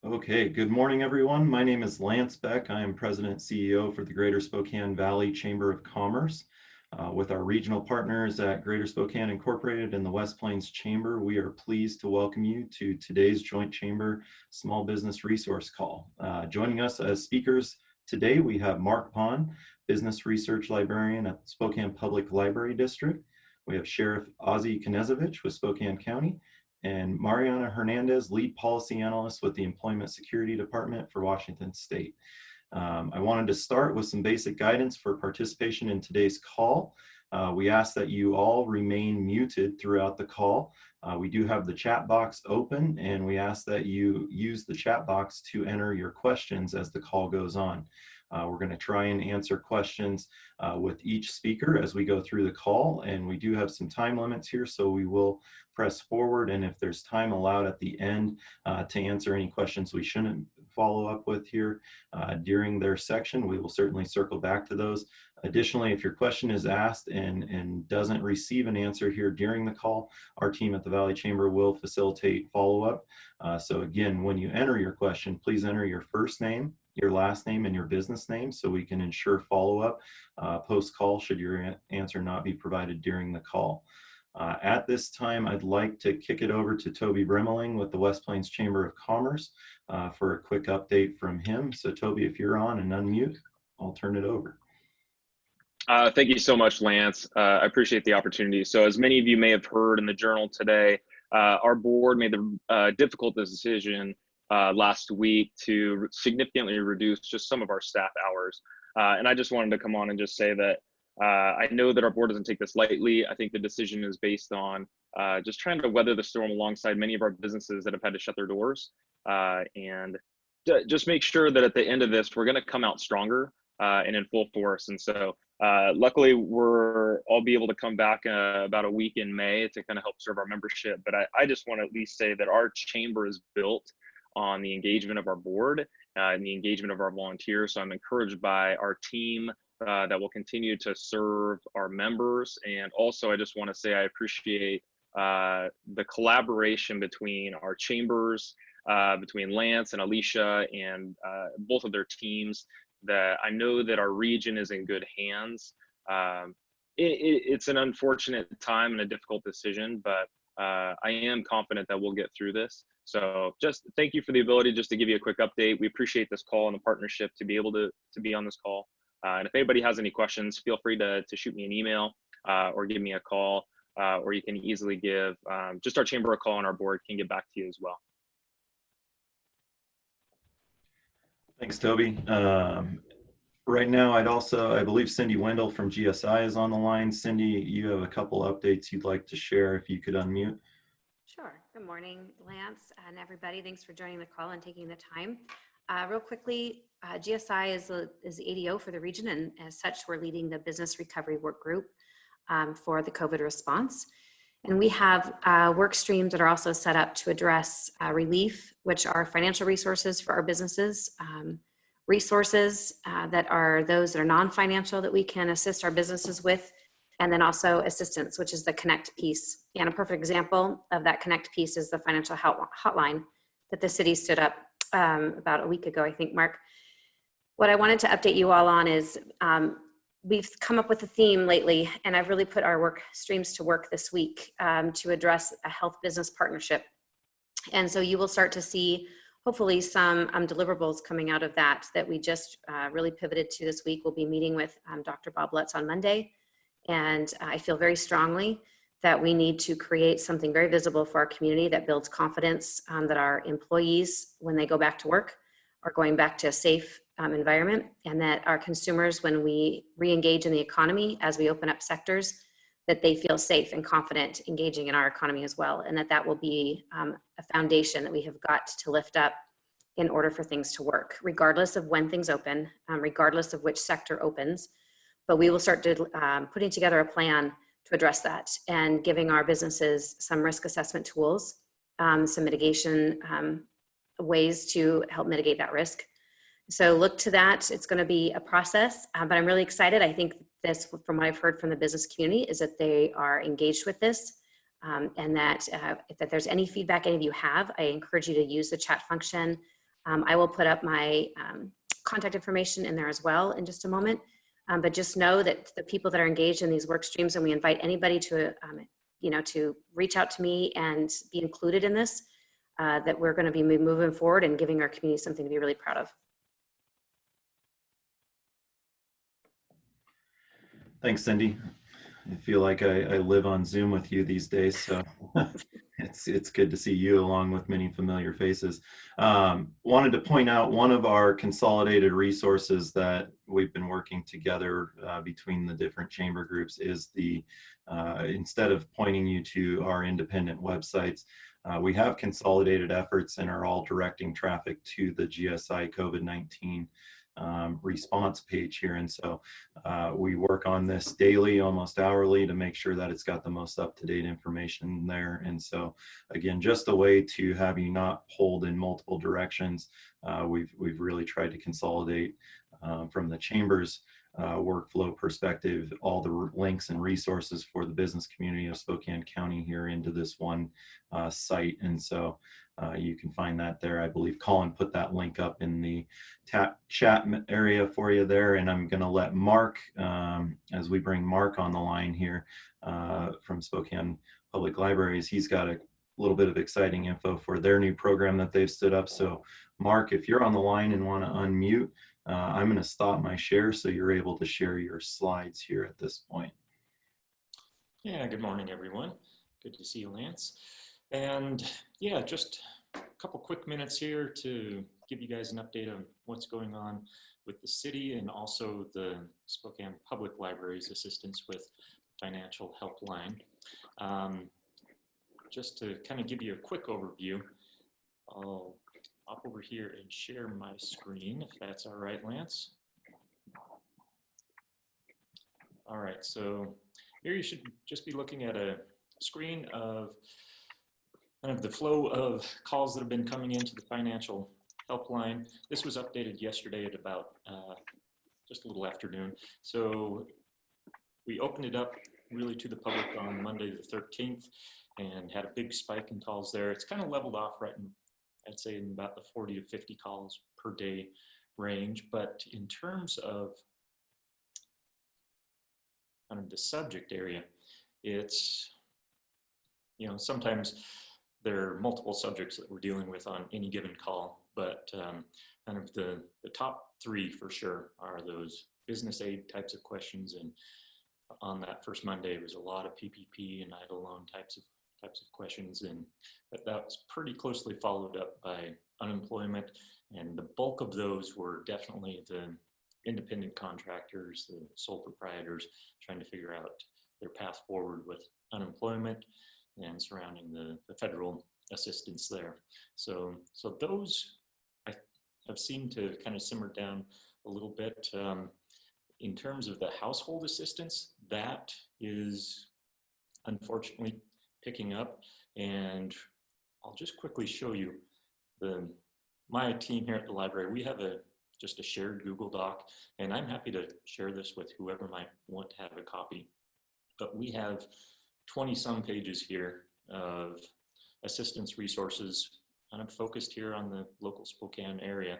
Okay, good morning, everyone. My name is Lance Beck. I am President and CEO for the Greater Spokane Valley Chamber of Commerce. With our regional partners at Greater Spokane Incorporated and the West Plains Chamber, we are pleased to welcome you to today's Joint Chamber Small Business Resource Call. Joining us as speakers today, we have Mark Pond, Business Research Librarian at Spokane Public Library District. We have Sheriff Ozzie Knezovich with Spokane County, and Mariana Hernandez, Lead Policy Analyst with the Employment Security Department for Washington State. I wanted to start with some basic guidance for participation in today's call. We ask that you all remain muted throughout the call. We do have the chat box open, and we ask that you use the chat box to enter your questions as the call goes on. We're going to try and answer questions with each speaker as we go through the call, and we do have some time limits here, so we will press forward, and if there's time allowed at the end to answer any questions we shouldn't follow up with here during their section, we will certainly circle back to those. Additionally, if your question is asked and doesn't receive an answer here during the call, our team at the Valley Chamber will facilitate follow-up. So again, when you enter your question, please enter your first name, your last name, and your business name so we can ensure follow-up post-call should your answer not be provided during the call. At this time, I'd like to kick it over to Toby Bremeling with the West Plains Chamber of Commerce for a quick update from him. So Toby, if you're on and unmute, I'll turn it over. Thank you so much, Lance. I appreciate the opportunity. So as many of you may have heard in the journal today, our board made the difficult decision last week to significantly reduce just some of our staff hours. And I just wanted to come on and just say that I know that our board doesn't take this lightly. I think the decision is based on just trying to weather the storm alongside many of our businesses that have had to shut their doors and just make sure that at the end of this, we're going to come out stronger and in full force. And so luckily, I'll be able to come back about a week in May to kind of help serve our membership. But I just want to at least say that our chamber is built on the engagement of our board and the engagement of our volunteers. So I'm encouraged by our team that will continue to serve our members. And also, I just want to say I appreciate the collaboration between our chambers, between Lance and Alicia and both of their teams, that I know that our region is in good hands. It's an unfortunate time and a difficult decision, but I am confident that we'll get through this. So just thank you for the ability just to give you a quick update. We appreciate this call and the partnership to be able to be on this call. And if anybody has any questions, feel free to shoot me an email or give me a call, or you can easily give just our chamber a call and our board can get back to you as well. Thanks, Toby. Right now, I believe Cindy Wendell from GSI is on the line. Cindy, you have a couple updates you'd like to share if you could unmute. Sure. Good morning, Lance and everybody. Thanks for joining the call and taking the time. Real quickly, GSI is the ADO for the region, and as such, we're leading the business recovery work group for the COVID response. And we have work streams that are also set up to address relief, which are financial resources for our businesses, resources that are those that are non-financial that we can assist our businesses with, and then also assistance, which is the Connect piece. And a perfect example of that Connect piece is the financial hotline that the city stood up about a week ago, I think, Mark. What I wanted to update you all on is we've come up with a theme lately, and I've really put our work streams to work this week to address a health business partnership. And so you will start to see, hopefully, some deliverables coming out of that we just really pivoted to this week. We'll be meeting with Dr. Bob Lutz on Monday, and I feel very strongly that we need to create something very visible for our community that builds confidence that our employees, when they go back to work, are going back to a safe environment, and that our consumers, when we re-engage in the economy as we open up sectors, that they feel safe and confident engaging in our economy as well, and that will be a foundation that we have got to lift up in order for things to work, regardless of when things open, regardless of which sector opens. But we will start putting together a plan to address that and giving our businesses some risk assessment tools, some mitigation ways to help mitigate that risk. So look to that. It's going to be a process, but I'm really excited. I think this, from what I've heard from the business community, is that they are engaged with this, and that if there's any feedback any of you have, I encourage you to use the chat function I will put up my contact information in there as well in just a moment. But just know that the people that are engaged in these work streams, and we invite anybody to, to reach out to me and be included in this, that we're going to be moving forward and giving our community something to be really proud of. Thanks, Cindy. I feel like I live on Zoom with you these days, so it's good to see you along with many familiar faces. Wanted to point out one of our consolidated resources that we've been working together between the different chamber groups is the, instead of pointing you to our independent websites, we have consolidated efforts and are all directing traffic to the GSI COVID-19 response page here. And so we work on this daily, almost hourly, to make sure that it's got the most up-to-date information there. And so again, just a way to have you not pulled in multiple directions. We've really tried to consolidate from the chamber's workflow perspective, all the links and resources for the business community of Spokane County here into this one site. And so you can find that there. I believe Colin put that link up in the chat area for you there. And I'm going to let Mark, as we bring Mark on the line here from Spokane Public Libraries, he's got a little bit of exciting info for their new program that they've stood up. So Mark, if you're on the line and want to unmute, I'm going to stop my share so you're able to share your slides here at this point. Yeah, good morning, everyone. Good to see you, Lance. And yeah, just a couple quick minutes here to give you guys an update on what's going on with the city and also the Spokane Public Library's assistance with financial helpline. Just to kind of give you a quick overview, I'll hop over here and share my screen, if that's all right, Lance. All right, so here you should just be looking at a screen of kind of the flow of calls that have been coming into the financial helpline. This was updated yesterday at about just a little afternoon. So we opened it up really to the public on Monday the 13th and had a big spike in calls there. It's kind of leveled off right in, I'd say, in about the 40 to 50 calls per day range. But in terms of kind of the subject area, it's, sometimes there are multiple subjects that we're dealing with on any given call, but kind of the top three for sure are those business aid types of questions. And on that first Monday, it was a lot of PPP and EIDL loan types of questions, and that's pretty closely followed up by unemployment. And the bulk of those were definitely the independent contractors, the sole proprietors, trying to figure out their path forward with unemployment and surrounding the federal assistance there. So those I have seemed to kind of simmer down a little bit. In terms of the household assistance, that is unfortunately picking up, and I'll just quickly show you my team here at the library. We have just a shared Google Doc, and I'm happy to share this with whoever might want to have a copy. But we have 20 some pages here of assistance resources kind of focused here on the local Spokane area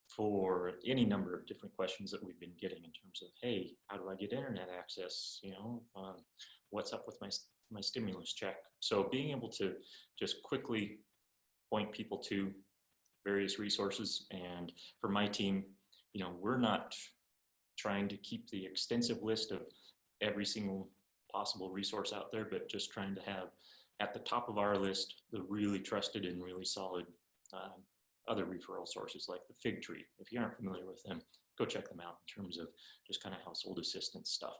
for any number of different questions that we've been getting in terms of, hey, how do I get internet access? What's up with my stimulus check? So being able to just quickly point people to various resources. And for my team, we're not trying to keep the extensive list of every single possible resource out there, but just trying to have at the top of our list the really trusted and really solid other referral sources like the Fig Tree. If you aren't familiar with them, go check them out in terms of just kind of household assistance stuff.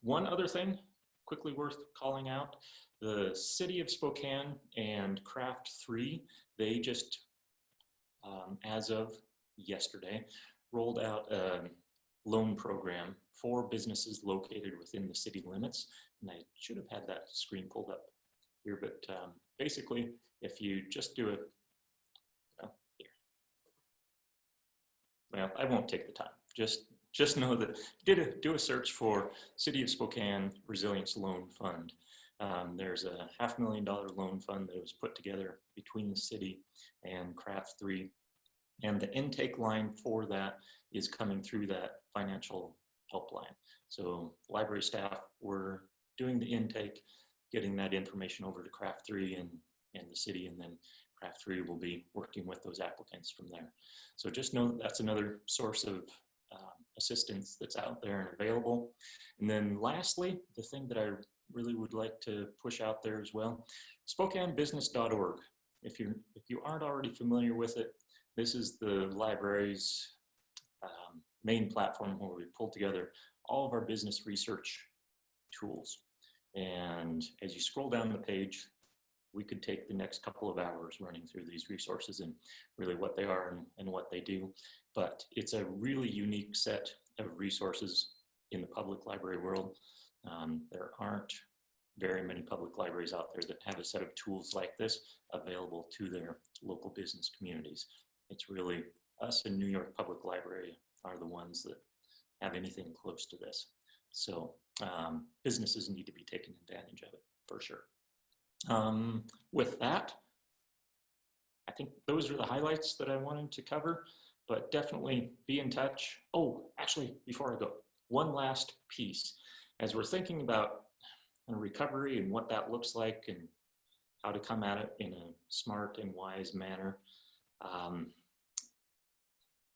One other thing quickly worth calling out, the city of Spokane and Craft 3, they just, as of yesterday, rolled out a loan program for businesses located within the city limits. And I should have had that screen pulled up here, but basically, if you just do it, well, I won't take the time. Just know that do a search for City of Spokane Resilience Loan Fund. There's a $500,000 loan fund that was put together between the city and Craft 3. And the intake line for that is coming through that financial helpline. So library staff were doing the intake, getting that information over to Craft 3 and the city, and then Craft 3 will be working with those applicants from there. So just know that that's another source of assistance that's out there and available. And then lastly, the thing that I really would like to push out there as well, SpokaneBusiness.org. If you aren't already familiar with it, this is the library's main platform where we pull together all of our business research tools. And as you scroll down the page, we could take the next couple of hours running through these resources and really what they are and what they do. But it's a really unique set of resources in the public library world. There aren't very many public libraries out there that have a set of tools like this available to their local business communities. It's really us and New York Public Library are the ones that have anything close to this. So businesses need to be taking advantage of it for sure. With that, I think those are the highlights that I wanted to cover, but definitely be in touch. Oh, actually, before I go, one last piece. As we're thinking about recovery and what that looks like and how to come at it in a smart and wise manner,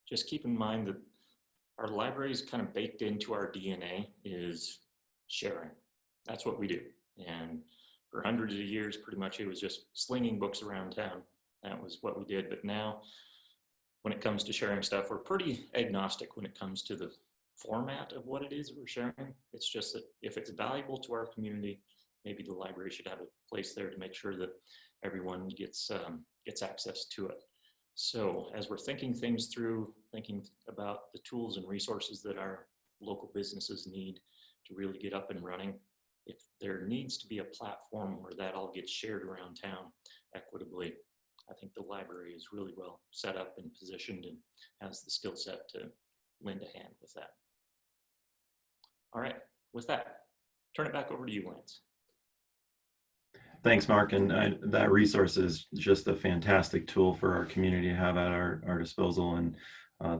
just keep in mind that our library is kind of baked into our DNA is sharing. That's what we do. And for hundreds of years, pretty much it was just slinging books around town. That was what we did. But now when it comes to sharing stuff, we're pretty agnostic when it comes to the format of what it is we're sharing. It's just that if it's valuable to our community, maybe the library should have a place there to make sure that everyone gets access to it. So as we're thinking things through, thinking about the tools and resources that our local businesses need to really get up and running, if there needs to be a platform where that all gets shared around town equitably, I think the library is really well set up and positioned and has the skill set to lend a hand with that. All right, with that, turn it back over to you, Lance. Thanks, Mark. And that resource is just a fantastic tool for our community to have at our disposal. And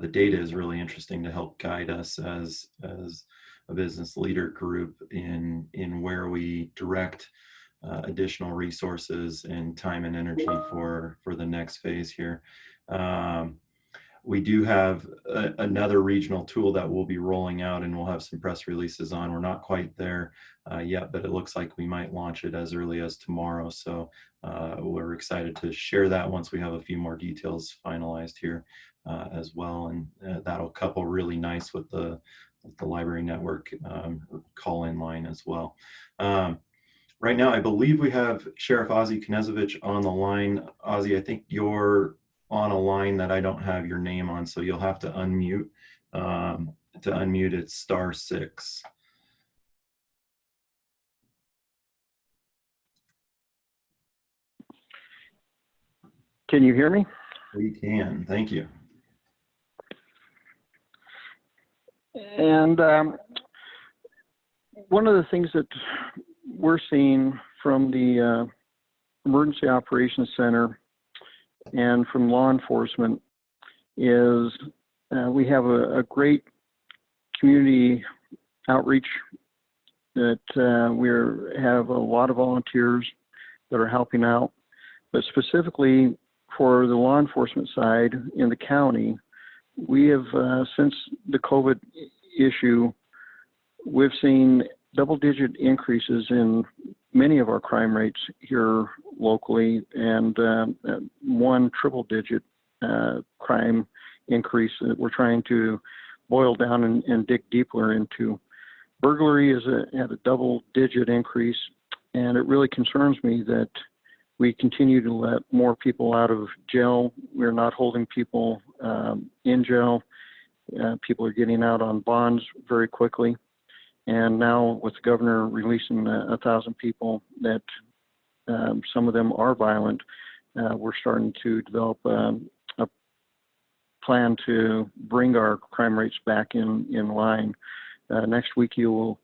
the data is really interesting to help guide us as a business leader group in where we direct additional resources and time and energy for the next phase here. We do have another regional tool that we'll be rolling out, and we'll have some press releases on. We're not quite there yet, but it looks like we might launch it as early as tomorrow. So we're excited to share that once we have a few more details finalized here as well. And that'll couple really nice with the library network call-in line as well. Right now, I believe we have Sheriff Ozzie Knezovich on the line. Ozzie, I think you're on a line that I don't have your name on, so you'll have to unmute. To unmute, it's *6. Can you hear me? We can, thank you. And one of the things that we're seeing from the Emergency Operations Center and from law enforcement is we have a great community outreach that we have a lot of volunteers that are helping out, but specifically for the law enforcement side in the county, we have, since the COVID issue, we've seen double-digit increases in many of our crime rates here locally, and one triple-digit crime increase that we're trying to boil down and dig deeper into. Burglary is at a double-digit increase, and it really concerns me that we continue to let more people out of jail. We're not holding people in jail. People are getting out on bonds very quickly. And now with the governor releasing 1,000 people that some of them are violent, we're starting to develop a plan to bring our crime rates back in line. Next week you will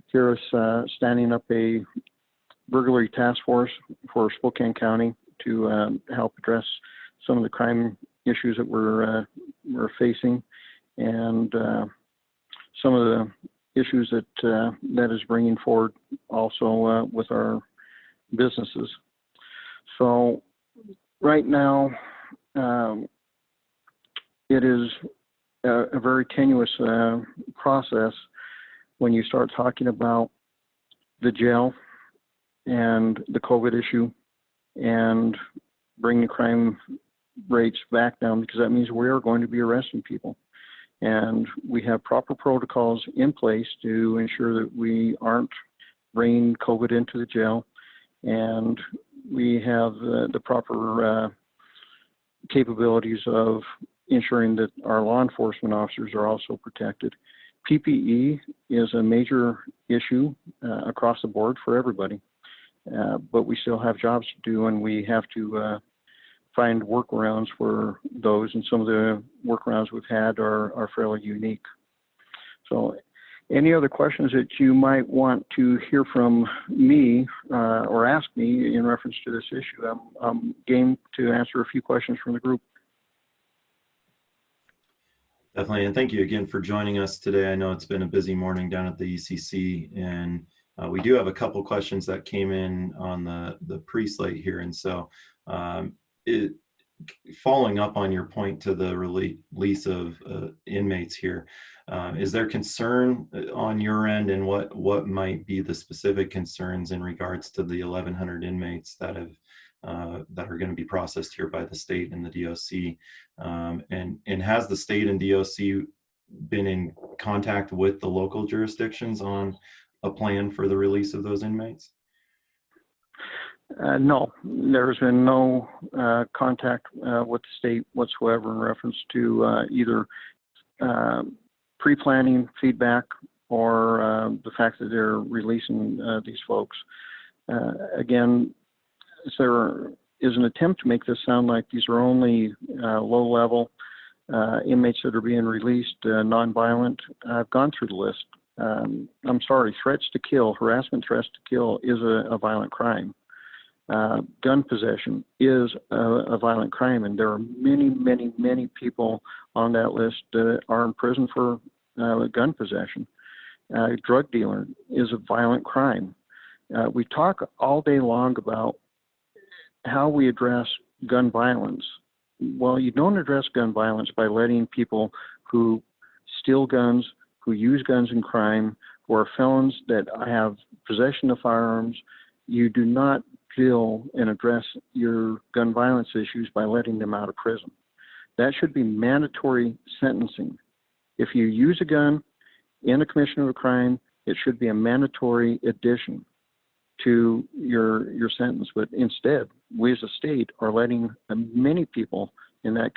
hear us standing up a burglary task force for Spokane County to help address some of the crime issues that we're facing, and some of the issues that is bringing forward also with our businesses. So right now, it is a very tenuous process when you start talking about the jail and the COVID issue and bringing crime rates back down, because that means we are going to be arresting people. And we have proper protocols in place to ensure that we aren't bringing COVID into the jail, and we have the proper capabilities of ensuring that our law enforcement officers are also protected. PPE is a major issue across the board for everybody, but we still have jobs to do, and we have to find workarounds for those, and some of the workarounds we've had are fairly unique. So any other questions that you might want to hear from me or ask me in reference to this issue? I'm game to answer a few questions from the group. Definitely, and thank you again for joining us today. I know it's been a busy morning down at the ECC, and we do have a couple questions that came in on the pre-slate here, and so following up on your point to the release of inmates here, is there concern on your end, and what might be the specific concerns in regards to the 1,100 inmates that are going to be processed here by the state and the DOC? And has the state and DOC been in contact with the local jurisdictions on a plan for the release of those inmates? No, there's been no contact with the state whatsoever in reference to either pre-planning feedback or the fact that they're releasing these folks. Again, there is an attempt to make this sound like these are only low-level inmates that are being released, nonviolent. I've gone through the list. I'm sorry, threats to kill, harassment, threats to kill is a violent crime. Gun possession is a violent crime, and there are many, many, many people on that list that are in prison for gun possession. Drug dealer is a violent crime. We talk all day long about how we address gun violence. Well, you don't address gun violence by letting people who steal guns, who use guns in crime, who are felons that have possession of firearms. You do not deal and address your gun violence issues by letting them out of prison. That should be mandatory sentencing. If you use a gun in a commission of a crime, it should be a mandatory addition to your sentence. But instead, we as a state are letting many people in that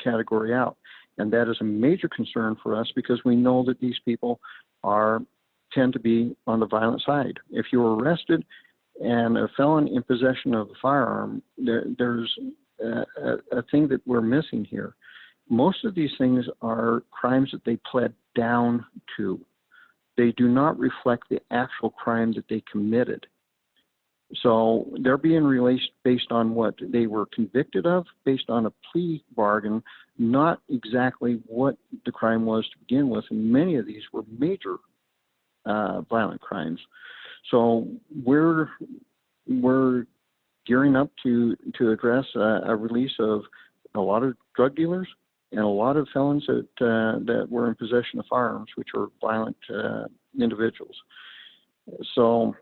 category out. And that is a major concern for us, because we know that these people tend to be on the violent side. If you're arrested and a felon in possession of a firearm, there's a thing that we're missing here. Most of these things are crimes that they pled down to. They do not reflect the actual crime that they committed. So they're being released based on what they were convicted of, based on a plea bargain, not exactly what the crime was to begin with. And many of these were major violent crimes. So we're gearing up to address a release of a lot of drug dealers and a lot of felons that were in possession of firearms, which are violent individuals. So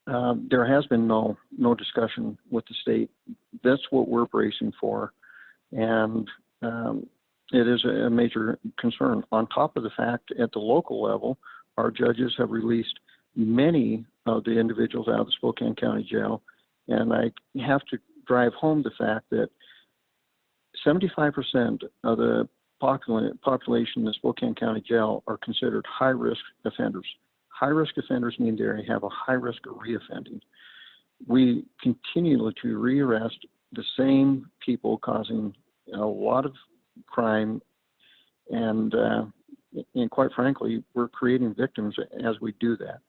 there has been no discussion with the state. That's what we're bracing for, and it is a major concern. On top of the fact, at the local level, our judges have released many of the individuals out of the Spokane County Jail, and I have to drive home the fact that 75% of the population in the Spokane County Jail are considered high-risk offenders. High-risk offenders mean they have a high risk of reoffending. We continue to rearrest the same people causing a lot of crime, and quite frankly, we're creating victims as we do that.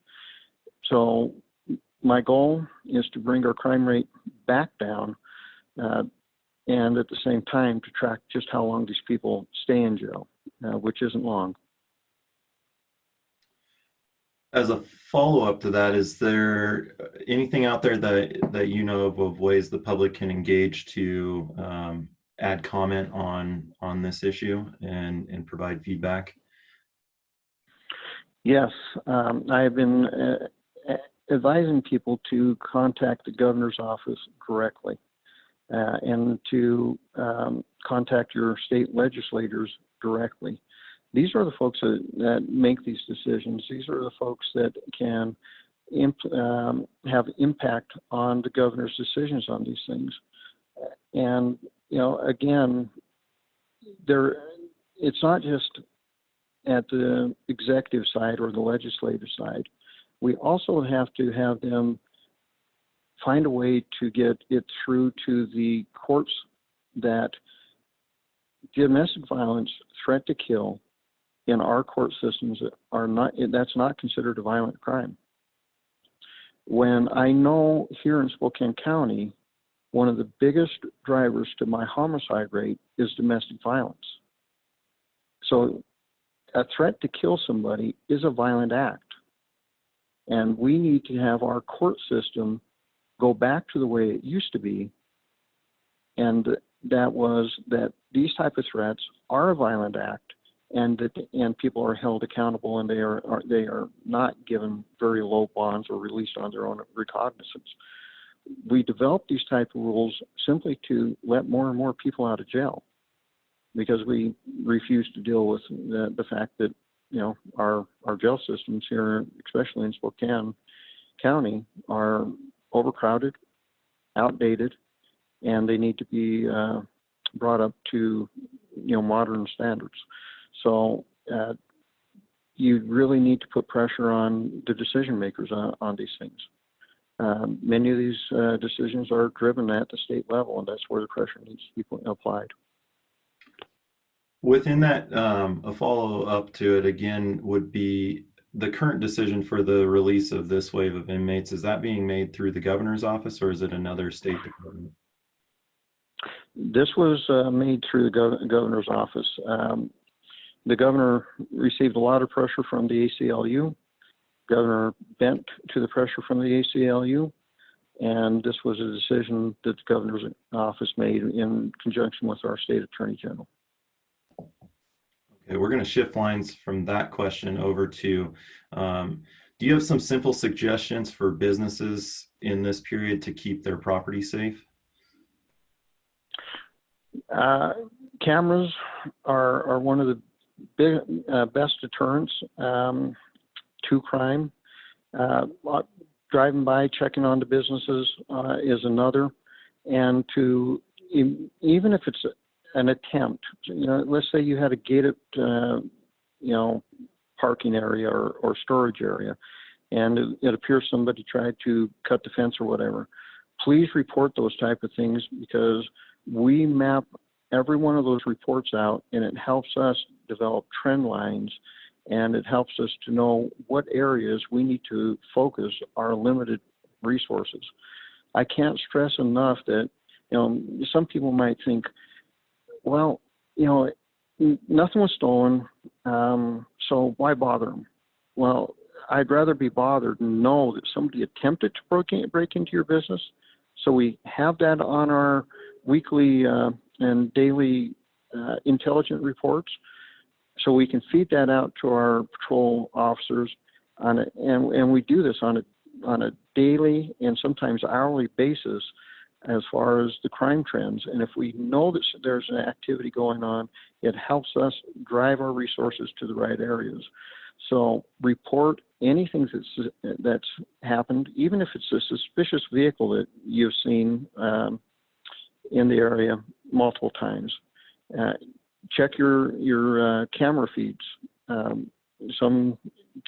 So my goal is to bring our crime rate back down, and at the same time to track just how long these people stay in jail, which isn't long. As a follow-up to that, is there anything out there that you know of ways the public can engage to add comment on this issue and provide feedback? Yes, I have been advising people to contact the governor's office directly and to contact your state legislators directly. These are the folks that make these decisions. These are the folks that can have impact on the governor's decisions on these things. And, you know, again, it's not just at the executive side or the legislative side. We also have to have them find a way to get it through to the courts that domestic violence, threat to kill in our court systems that's not considered a violent crime. When I know here in Spokane County, one of the biggest drivers to my homicide rate is domestic violence. So a threat to kill somebody is a violent act. And we need to have our court system go back to the way it used to be. And that was that these type of threats are a violent act, and people are held accountable, and they are not given very low bonds or released on their own recognizance. We developed these type of rules simply to let more and more people out of jail, because we refuse to deal with the fact that, you know, our jail systems here, especially in Spokane County, are overcrowded, outdated, and they need to be brought up to, you know, modern standards. So you really need to put pressure on the decision makers on these things. Many of these decisions are driven at the state level, and that's where the pressure needs to be applied. Within that, a follow-up to it again would be the current decision for the release of this wave of inmates. Is that being made through the governor's office, or is it another state department? This was made through the governor's office. The governor received a lot of pressure from the ACLU. Governor bent to the pressure from the ACLU, and this was a decision that the governor's office made in conjunction with our state attorney general. Okay, we're going to shift lines from that question over to, do you have some simple suggestions for businesses in this period to keep their property safe? Cameras are one of the best deterrents to crime. Driving by, checking on the businesses is another. And to, even if it's an attempt, you know, let's say you had a gated, you know, parking area or storage area, and it appears somebody tried to cut the fence or whatever. Please report those type of things, because we map every one of those reports out, and it helps us develop trend lines, and it helps us to know what areas we need to focus our limited resources. I can't stress enough that, you know, some people might think, well, you know, nothing was stolen, so why bother them? Well, I'd rather be bothered and know that somebody attempted to break into your business. So we have that on our weekly and daily intelligence reports, so we can feed that out to our patrol officers and we do this on a daily and sometimes hourly basis as far as the crime trends. And if we know that there's an activity going on, it helps us drive our resources to the right areas. So report anything that's happened, even if it's a suspicious vehicle that you've seen in the area multiple times. Check your camera feeds. Some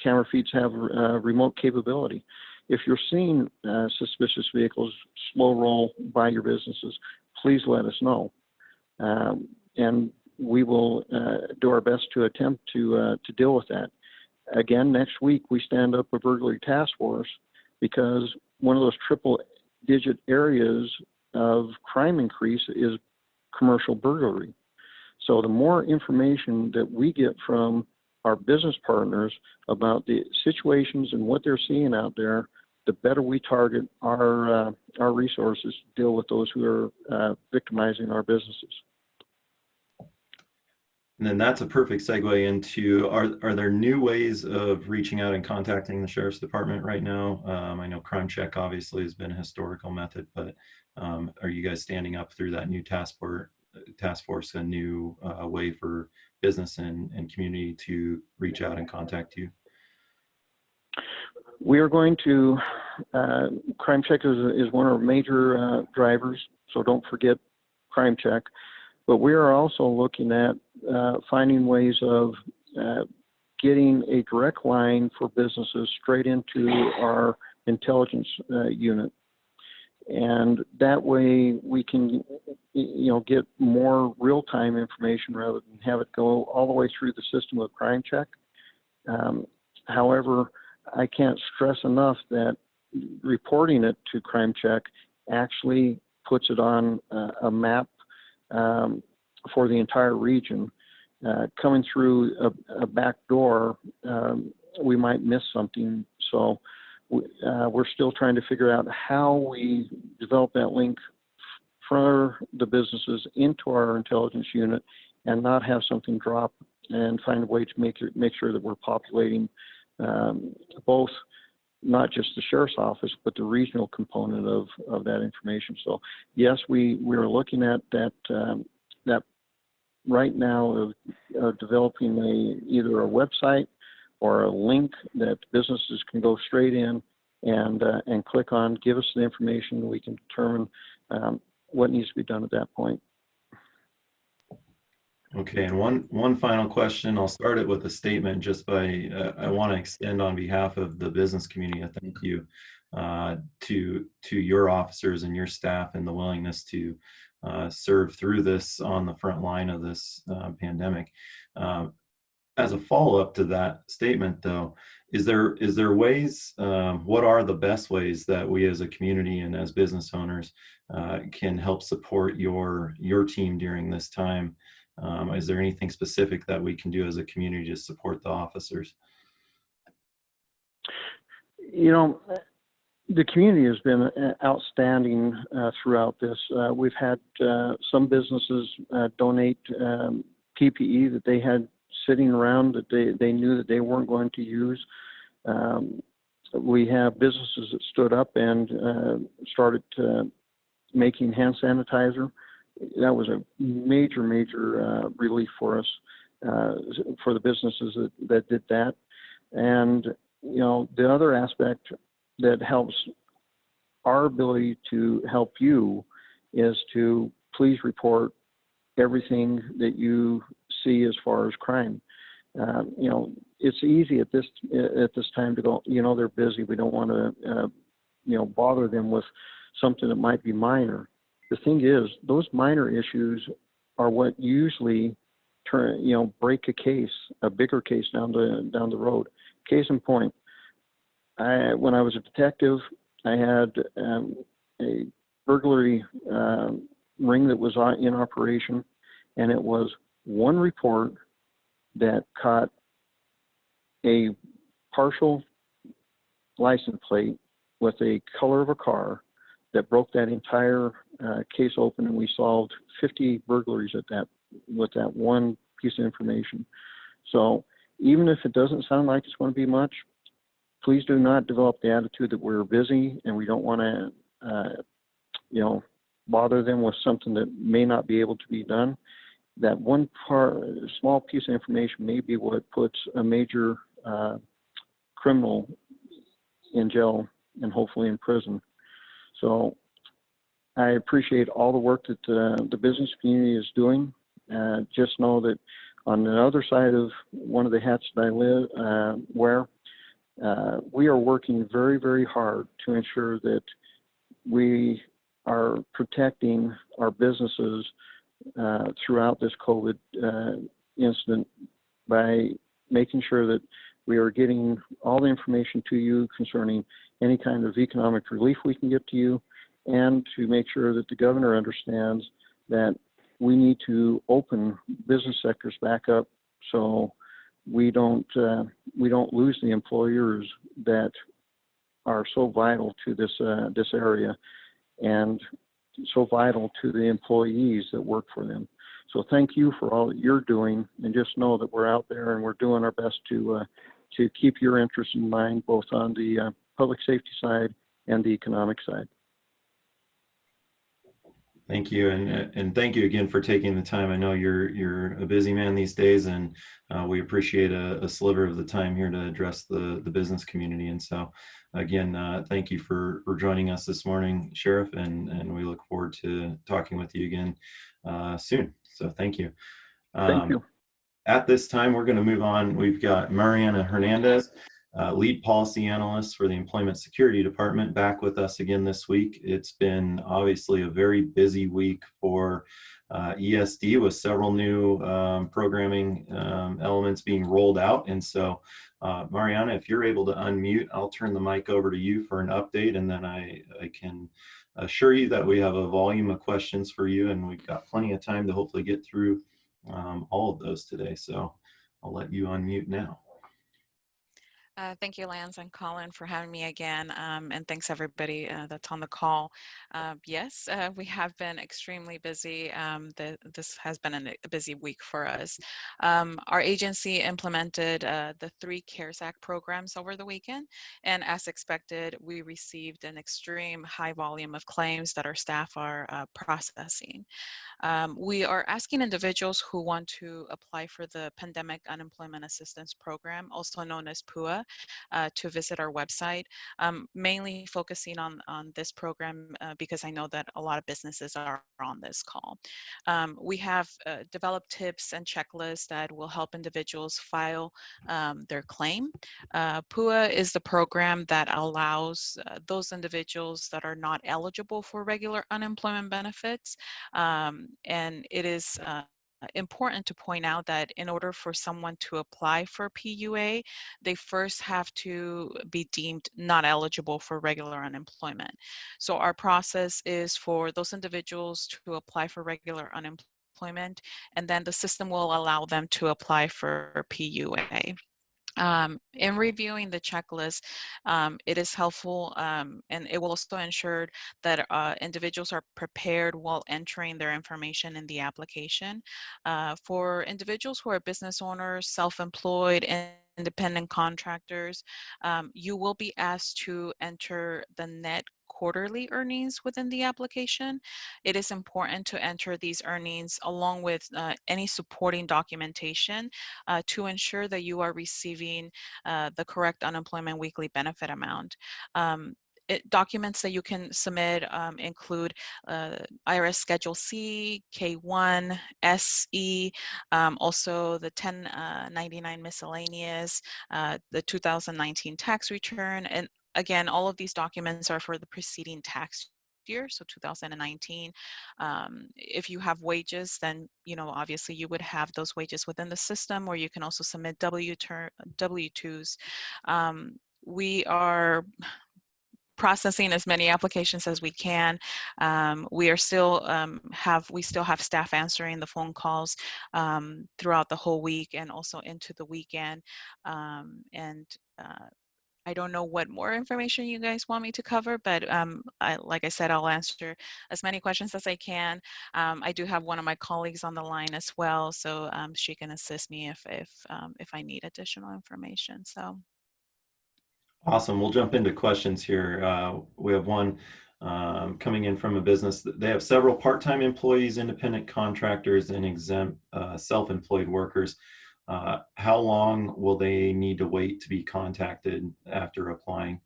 camera feeds have remote capability. If you're seeing suspicious vehicles slow roll by your businesses, please let us know. And we will do our best to attempt to deal with that. Again, next week we stand up a burglary task force, because one of those triple digit areas of crime increase is commercial burglary. So the more information that we get from our business partners about the situations and what they're seeing out there, the better we target our resources to deal with those who are victimizing our businesses. And then that's a perfect segue into, are there new ways of reaching out and contacting the Sheriff's Department right now? I know Crime Check obviously has been a historical method, but are you guys standing up through that new task force, a new way for business and community to reach out and contact you? We are going to, Crime Check is one of our major drivers, so don't forget Crime Check. But we are also looking at finding ways of getting a direct line for businesses straight into our intelligence unit. And that way we can, get more real-time information rather than have it go all the way through the system of Crime Check. However, I can't stress enough that reporting it to Crime Check actually puts it on a map for the entire region. Coming through a back door, we might miss something. So we're still trying to figure out how we develop that link for the businesses into our intelligence unit and not have something drop, and find a way to make sure that we're populating both not just the sheriff's office, but the regional component of that information. So yes, we're looking at that right now of developing either a website or a link that businesses can go straight in and click on, give us the information, we can determine what needs to be done at that point. Okay, and one final question. I'll start it with a statement just by, I want to extend on behalf of the business community a thank you to your officers and your staff and the willingness to serve through this on the front line of this pandemic. As a follow-up to that statement though, is there ways, what are the best ways that we as a community and as business owners can help support your team during this time? Is there anything specific that we can do as a community to support the officers? The community has been outstanding throughout this. We've had some businesses donate PPE that they had sitting around that they knew that they weren't going to use. We have businesses that stood up and started making hand sanitizer. That was a major relief for us, for the businesses that did that. And the other aspect that helps our ability to help you is to please report everything that you see as far as crime. It's easy at this time to go, they're busy. We don't want to, bother them with something that might be minor. The thing is, those minor issues are what usually break a bigger case down the road. Case in point, when I was a detective, I had a burglary ring that was in operation, and it was one report that caught a partial license plate with a color of a car that broke that entire case open, and we solved 50 burglaries with that one piece of information. So even if it doesn't sound like it's going to be much, please do not develop the attitude that we're busy and we don't want to, bother them with something that may not be able to be done. That one small piece of information may be what puts a major criminal in jail and hopefully in prison. So I appreciate all the work that the business community is doing. Just know that on the other side of one of the hats that I wear, we are working very, very hard to ensure that we are protecting our businesses throughout this COVID incident by making sure that We are getting all the information to you concerning any kind of economic relief we can get to you, and to make sure that the governor understands that we need to open business sectors back up so we don't lose the employers that are so vital to this area and so vital to the employees that work for them. So thank you for all that you're doing, and just know that we're out there and we're doing our best to keep your interests in mind, both on the public safety side and the economic side. Thank you, and thank you again for taking the time. I know you're a busy man these days, and we appreciate a sliver of the time here to address the business community. And so, again, thank you for joining us this morning, Sheriff, and we look forward to talking with you again soon. So thank you. Thank you. At this time, we're going to move on. We've got Mariana Hernandez, lead policy analyst for the Employment Security Department, back with us again this week. It's been obviously a very busy week for ESD, with several new programming elements being rolled out. And so, Mariana, if you're able to unmute, I'll turn the mic over to you for an update, and then I can assure you that we have a volume of questions for you, and we've got plenty of time to hopefully get through all of those today. So I'll let you unmute now. Thank you, Lance and Colin, for having me again, and thanks everybody that's on the call. Yes, we have been extremely busy. This has been a busy week for us. Our agency implemented the 3 CARES Act programs over the weekend, and as expected, we received an extreme high volume of claims that our staff are processing. We are asking individuals who want to apply for the Pandemic Unemployment Assistance Program, also known as PUA, to visit our website, mainly focusing on this program because I know that a lot of businesses are on this call. We have developed tips and checklists that will help individuals file their claim. PUA is the program that allows those individuals that are not eligible for regular unemployment benefits, and it is important to point out that in order for someone to apply for PUA, they first have to be deemed not eligible for regular unemployment. So our process is for those individuals to apply for regular unemployment, and then the system will allow them to apply for PUA. In reviewing the checklist, it is helpful, and it will also ensure that individuals are prepared while entering their information in the application. For individuals who are business owners, self-employed, and independent contractors, you will be asked to enter the net quarterly earnings within the application. It is important to enter these earnings along with any supporting documentation to ensure that you are receiving the correct unemployment weekly benefit amount. Documents that you can submit include IRS Schedule C, K1, SE, also the 1099 miscellaneous, the 2019 tax return, and again, all of these documents are for the preceding tax year, so 2019. If you have wages, then obviously you would have those wages within the system, or you can also submit W-2s. We are processing as many applications as we can. We still have staff answering the phone calls throughout the whole week and also into the weekend. I don't know what more information you guys want me to cover, but like I said, I'll answer as many questions as I can. I do have one of my colleagues on the line as well, so she can assist me if I need additional information. So. Awesome. We'll jump into questions here. We have one coming in from a business. They have several part-time employees, independent contractors, and exempt self-employed workers. How long will they need to wait to be contacted after applying?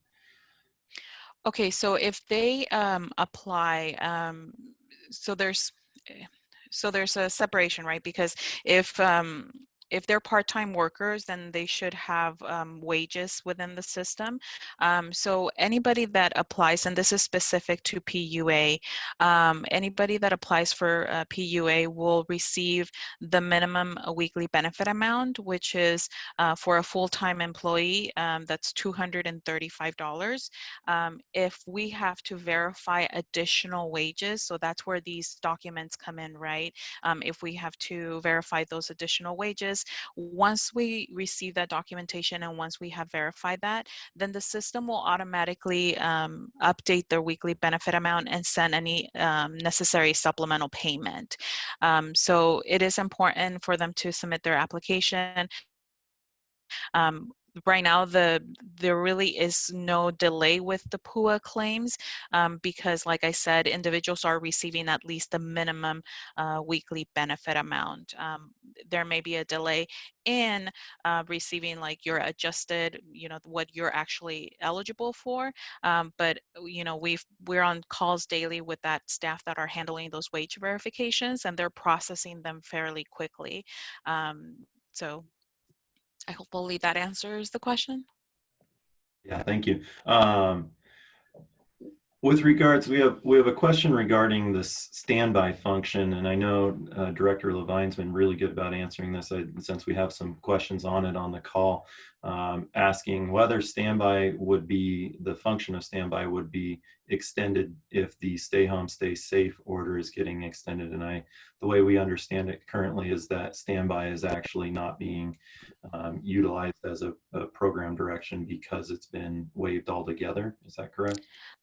Okay, so if they apply, so there's a separation, right? Because if if they're part-time workers, then they should have wages within the system. So anybody that applies, and this is specific to PUA, anybody that applies for PUA will receive the minimum weekly benefit amount, which is for a full-time employee, that's $235. If we have to verify additional wages, so that's where these documents come in, right? If we have to verify those additional wages, once we receive that documentation and once we have verified that, then the system will automatically update their weekly benefit amount and send any necessary supplemental payment. So it is important for them to submit their application. Right now, there really is no delay with the PUA claims because, like I said, individuals are receiving at least the minimum weekly benefit amount. There may be a delay in receiving like your adjusted, what you're actually eligible for. But we're on calls daily with that staff that are handling those wage verifications, and they're processing them fairly quickly. So hopefully that answers the question. Yeah, thank you. With regards, we have a question regarding this standby function, and I know Director Levine's been really good about answering this since we have some questions on it on the call, asking whether the function of standby would be extended if the stay home, stay safe order is getting extended. And the way we understand it currently is that standby is actually not being utilized as a program direction because it's been waived altogether. Is that correct?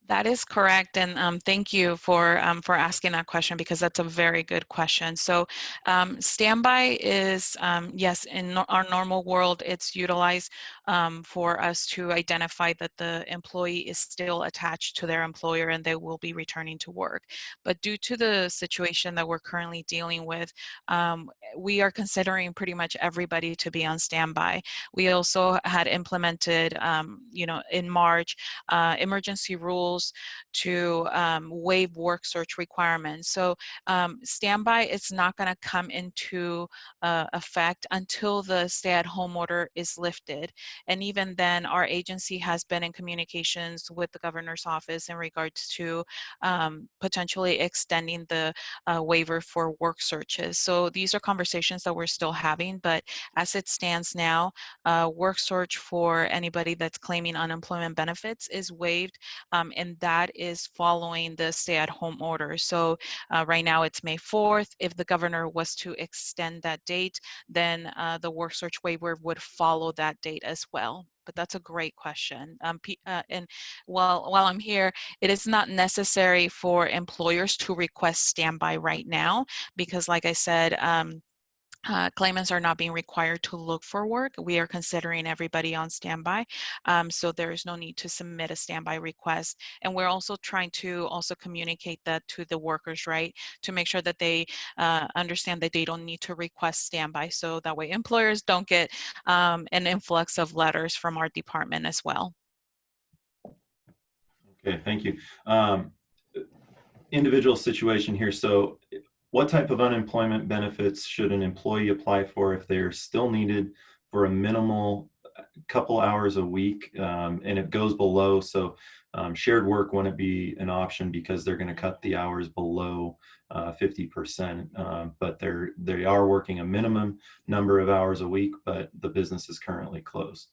That is correct, and thank you for asking that question, because that's a very good question. So standby is, yes, in our normal world, it's utilized for us to identify that the employee is still attached to their employer and they will be returning to work. But due to the situation that we're currently dealing with, we are considering pretty much everybody to be on standby. We also had implemented, in March, emergency rules to waive work search requirements. So standby is not going to come into effect until the stay-at-home order is lifted. And even then, our agency has been in communications with the governor's office in regards to potentially extending the waiver for work searches. So these are conversations that we're still having, but as it stands now, work search for anybody that's claiming unemployment benefits is waived, and that is following the stay-at-home order. So right now it's May 4th. If the governor was to extend that date, then the work search waiver would follow that date as well. But that's a great question. And while I'm here, it is not necessary for employers to request standby right now because, like I said, claimants are not being required to look for work. We are considering everybody on standby. So there is no need to submit a standby request. And we're also trying to communicate that to the workers, right? To make sure that they understand that they don't need to request standby. So that way employers don't get an influx of letters from our department as well. Okay, thank you. Individual situation here. So what type of unemployment benefits should an employee apply for if they're still needed for a minimal couple hours a week and it goes below? So shared work wouldn't be an option because they're going to cut the hours below 50%, but they are working a minimum number of hours a week, but the business is currently closed.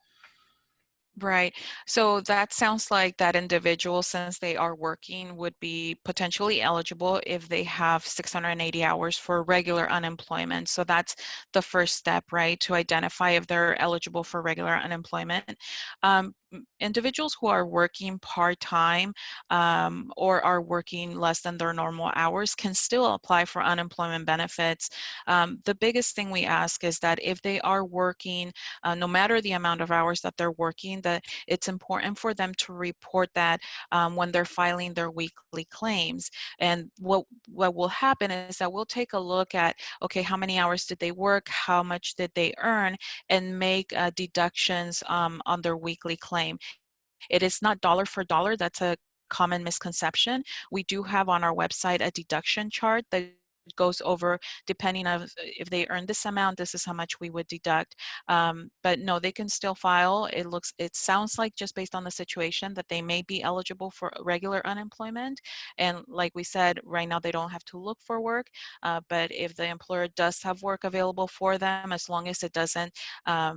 Right. So that sounds like that individual, since they are working, would be potentially eligible if they have 680 hours for regular unemployment. So that's the first step, right, to identify if they're eligible for regular unemployment. Individuals who are working part-time or are working less than their normal hours can still apply for unemployment benefits. The biggest thing we ask is that if they are working, no matter the amount of hours that they're working, that it's important for them to report that when they're filing their weekly claims. And what will happen is that we'll take a look at, okay, how many hours did they work, how much did they earn, and make deductions on their weekly claim. It is not dollar for dollar. That's a common misconception. We do have on our website a deduction chart that goes over, depending on if they earn this amount, this is how much we would deduct. But no, they can still file. It sounds like, just based on the situation, that they may be eligible for regular unemployment. And like we said, right now they don't have to look for work. But if the employer does have work available for them, as long as it doesn't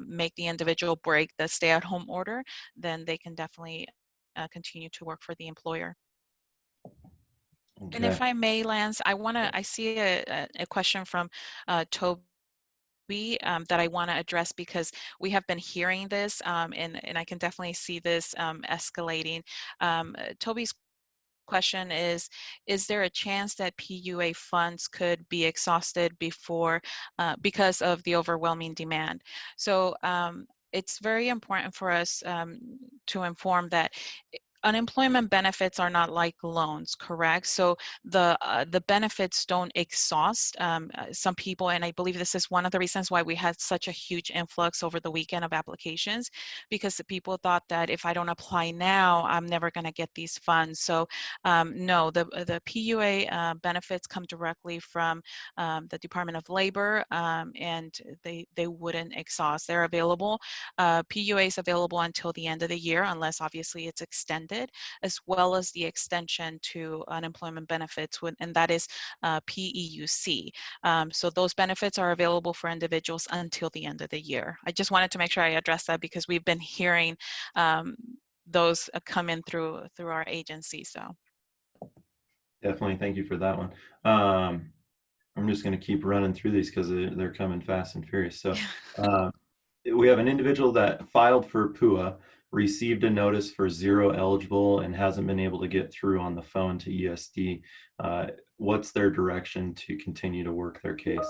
make the individual break the stay-at-home order, then they can definitely continue to work for the employer. And Okay. if I may, Lance, I see a question from Toby that I want to address, because we have been hearing this, and I can definitely see this escalating. Toby's question is there a chance that PUA funds could be exhausted before because of the overwhelming demand? So it's very important for us to inform that unemployment benefits are not like loans, correct? So the benefits don't exhaust. Some people, and I believe this is one of the reasons why we had such a huge influx over the weekend of applications, because the people thought that if I don't apply now, I'm never going to get these funds. So no, the PUA benefits come directly from the Department of Labor, and they wouldn't exhaust. They're available. PUA is available until the end of the year, unless obviously it's extended, as well as the extension to unemployment benefits, and that is PEUC. So those benefits are available for individuals until the end of the year. I just wanted to make sure I address that, because we've been hearing those come in through our agency. So Definitely. Thank you for that one. I'm just going to keep running through these because they're coming fast and furious. So we have an individual that filed for PUA, received a notice for zero eligible, and hasn't been able to get through on the phone to ESD. What's their direction to continue to work their case?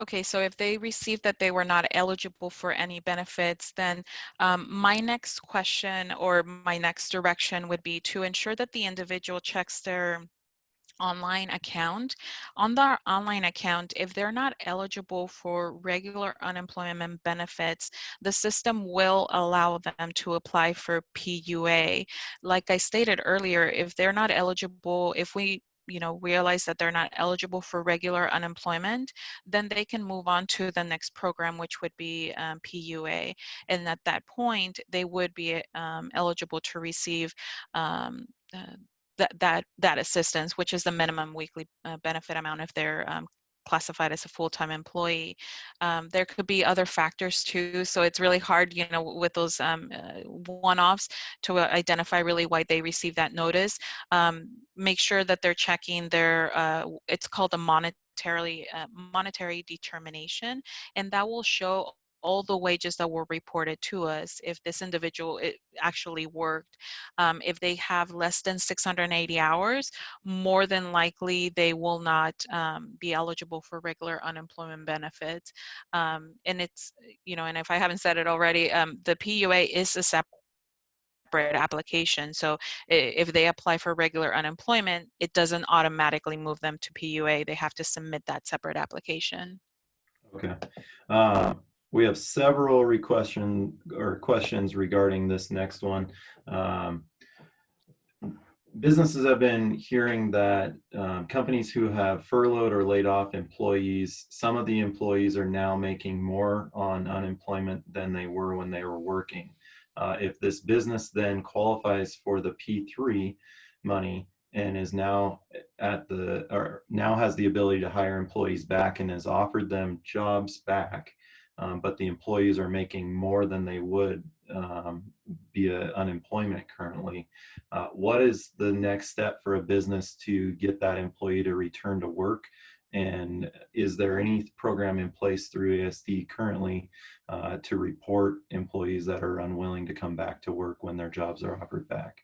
okay, so if they received that they were not eligible for any benefits, then my next question or my next direction would be to ensure that the individual checks their online account. On their online account, if they're not eligible for regular unemployment benefits, the system will allow them to apply for PUA. Like I stated earlier, if they're not eligible, if we realize that they're not eligible for regular unemployment, then they can move on to the next program, which would be PUA. And at that point, they would be eligible to receive that assistance, which is the minimum weekly benefit amount if they're classified as a full-time employee. There could be other factors too, so it's really hard, with those one-offs to identify really why they received that notice. Make sure that they're checking their, it's called a monetary determination, and that will show all the wages that were reported to us if this individual actually worked. If they have less than 680 hours, more than likely they will not be eligible for regular unemployment benefits. And it's, and if I haven't said it already, the PUA is a separate application. So if they apply for regular unemployment, it doesn't automatically move them to PUA. They have to submit that separate application. Okay. We have several questions regarding this next one. Businesses have been hearing that companies who have furloughed or laid off employees, some of the employees are now making more on unemployment than they were when they were working. If this business then qualifies for the P3 money and is now now has the ability to hire employees back and has offered them jobs back, but the employees are making more than they would via unemployment currently. What is the next step for a business to get that employee to return to work? And is there any program in place through ASD currently to report employees that are unwilling to come back to work when their jobs are offered back?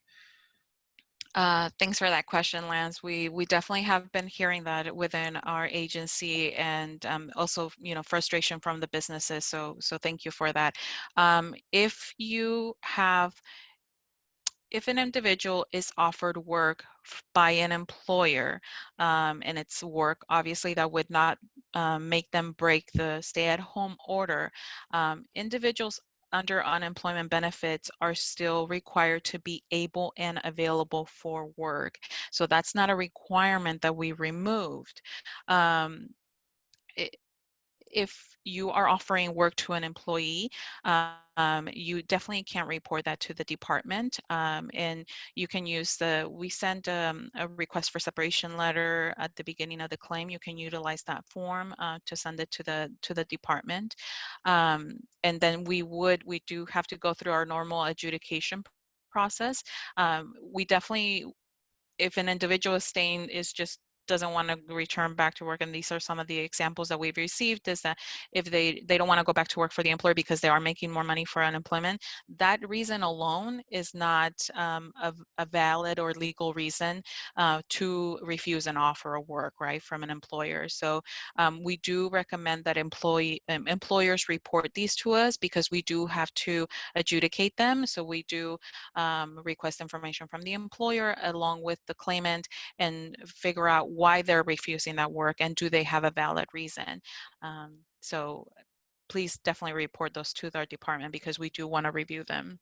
Thanks for that question, Lance. We definitely have been hearing that within our agency, and also frustration from the businesses. So thank you for that. If an individual is offered work by an employer, and it's work obviously that would not make them break the stay-at-home order, individuals under unemployment benefits are still required to be able and available for work. So that's not a requirement that we removed. If you are offering work to an employee, you definitely can't report that to the department. And you can use we send a request for separation letter at the beginning of the claim. You can utilize that form to send it to the department. And then we do have to go through our normal adjudication process. We definitely, if an individual is just doesn't want to return back to work, and these are some of the examples that we've received, is that if they don't want to go back to work for the employer because they are making more money for unemployment, that reason alone is not a valid or legal reason to refuse an offer of work, right, from an employer. So we do recommend that employers report these to us, because we do have to adjudicate them. So we do request information from the employer along with the claimant and figure out why they're refusing that work and do they have a valid reason. So please definitely report those to our department, because we do want to review them.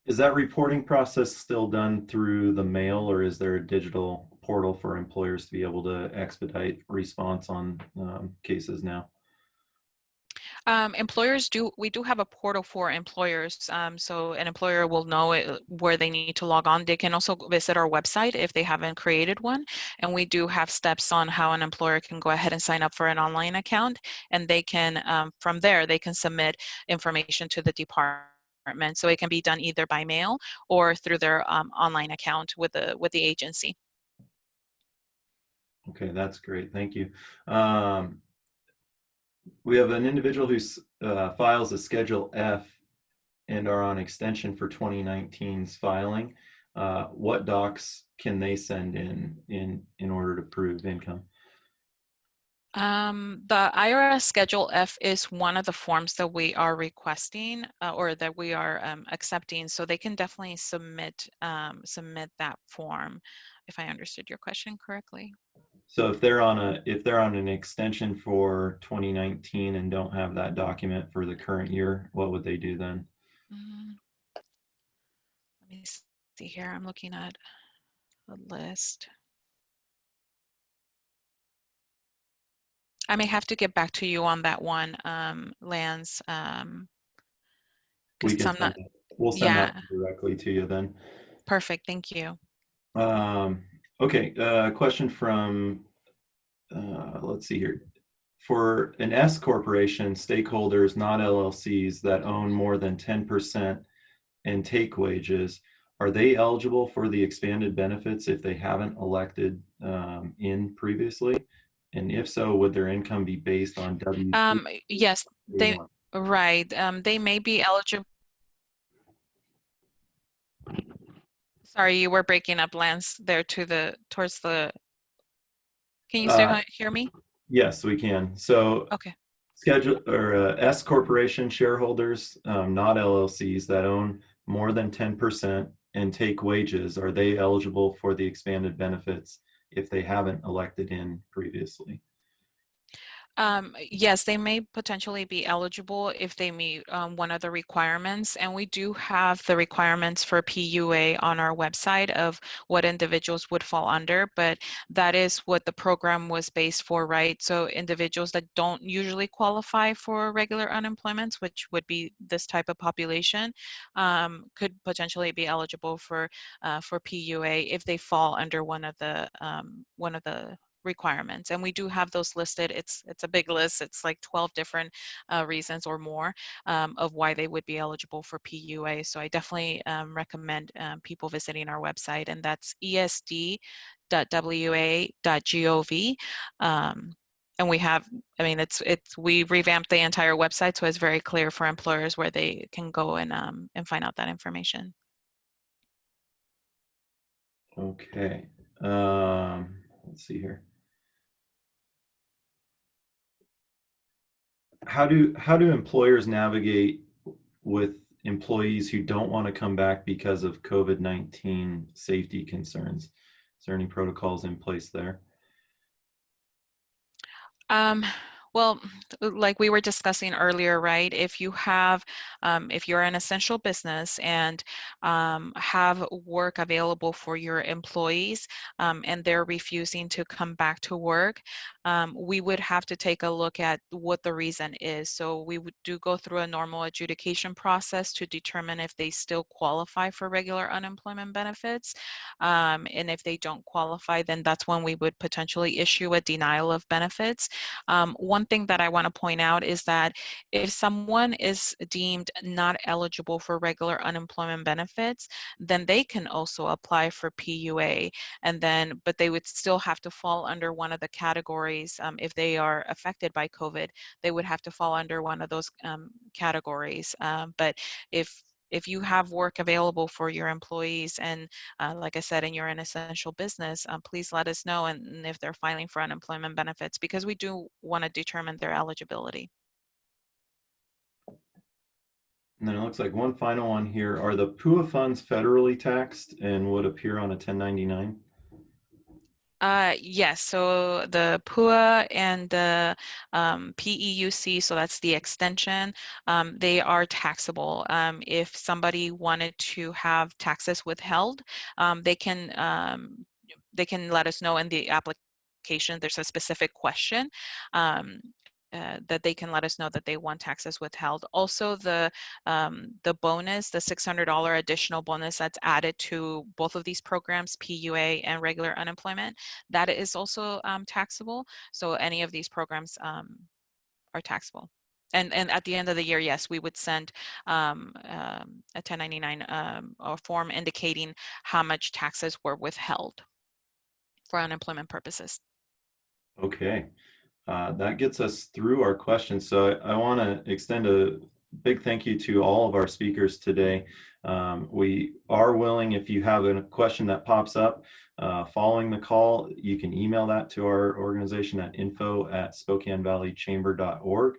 Is that reporting process still done through the mail, or is there a digital portal for employers to be able to expedite response on cases now? We do have a portal for employers. So an employer will know where they need to log on. They can also visit our website if they haven't created one. And we do have steps on how an employer can go ahead and sign up for an online account. And they can, from there, they can submit information to the department. So it can be done either by mail or through their online account with the agency. Okay, that's great. Thank you. We have an individual who files a Schedule F and are on extension for 2019's filing. What docs can they send in order to prove income? The IRS Schedule F is one of the forms that we are requesting or that we are accepting. So they can definitely submit that form, if I understood your question correctly. So if they're on an extension for 2019 and don't have that document for the current year, what would they do then? Let me see here. I'm looking at a list. I may have to get back to you on that one, Lance. We'll send that directly to you then. Perfect. Thank you. Okay. Question from, let's see here. For an S corporation, stakeholders, not LLCs, that own more than 10% and take wages, are they eligible for the expanded benefits if they haven't elected in previously? And if so, would their income be based on W-2? Yes, right. They may be eligible. Sorry, you were breaking up, Lance, there towards the. Can you still hear me? Yes, we can. So okay. S corporation shareholders, not LLCs, that own more than 10% and take wages, are they eligible for the expanded benefits if they haven't elected in previously? Yes, they may potentially be eligible if they meet one of the requirements. And we do have the requirements for PUA on our website of what individuals would fall under, but that is what the program was based for, right? So individuals that don't usually qualify for regular unemployment, which would be this type of population, could potentially be eligible for PUA if they fall under one of the requirements. And we do have those listed. It's a big list. It's like 12 different reasons or more of why they would be eligible for PUA. So I definitely recommend people visiting our website, and that's esd.wa.gov. And we have, I mean, we revamped the entire website, so it's very clear for employers where they can go and find out that information. Okay. Let's see here. How do employers navigate with employees who don't want to come back because of COVID-19 safety concerns? Is there any protocols in place there? Well, like we were discussing earlier, right? If you're an essential business and have work available for your employees, and they're refusing to come back to work, we would have to take a look at what the reason is. So we would go through a normal adjudication process to determine if they still qualify for regular unemployment benefits. And if they don't qualify, then that's when we would potentially issue a denial of benefits. One thing that I want to point out is that if someone is deemed not eligible for regular unemployment benefits, then they can also apply for PUA, but they would still have to fall under one of the categories. If they are affected by COVID, they would have to fall under one of those categories. But if you have work available for your employees and like I said, and you're an essential business, please let us know, and if they're filing for unemployment benefits, because we do want to determine their eligibility. And then it looks like one final one here. Are the PUA funds federally taxed and would appear on a 1099? Yes, so the PUA and the PEUC, so that's the extension, they are taxable. If somebody wanted to have taxes withheld, they can let us know in the application. There's a specific question that they can let us know that they want taxes withheld. Also, the bonus, the $600 additional bonus that's added to both of these programs, PUA and regular unemployment, that is also taxable. So any of these programs are taxable. And at the end of the year, yes, we would send a 1099 or form indicating how much taxes were withheld for unemployment purposes. Okay. That gets us through our questions. So I want to extend a big thank you to all of our speakers today. We are willing, if you have a question that pops up following the call, you can email that to our organization at info@SpokaneValleyChamber.org.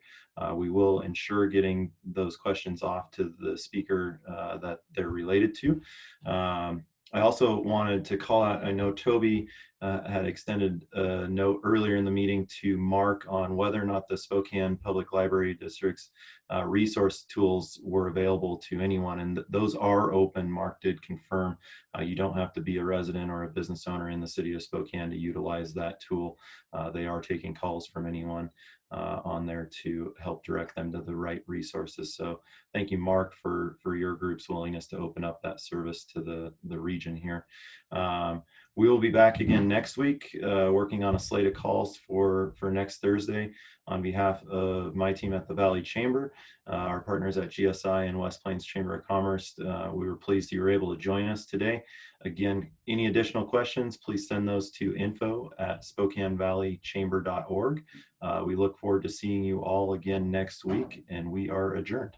We will ensure getting those questions off to the speaker that they're related to. I also wanted to call out, I know Toby had extended a note earlier in the meeting to Mark on whether or not the Spokane Public Library District's resource tools were available to anyone, and those are open. Mark did confirm you don't have to be a resident or a business owner in the city of Spokane to utilize that tool. They are taking calls from anyone on there to help direct them to the right resources. So thank you, Mark, for your group's willingness to open up that service to the region here. We will be back again next week, working on a slate of calls for next Thursday on behalf of my team at the Valley Chamber, our partners at GSI and West Plains Chamber of Commerce. We were pleased you were able to join us today. Again, any additional questions, please send those to info@SpokaneValleyChamber.org. We look forward to seeing you all again next week, and we are adjourned.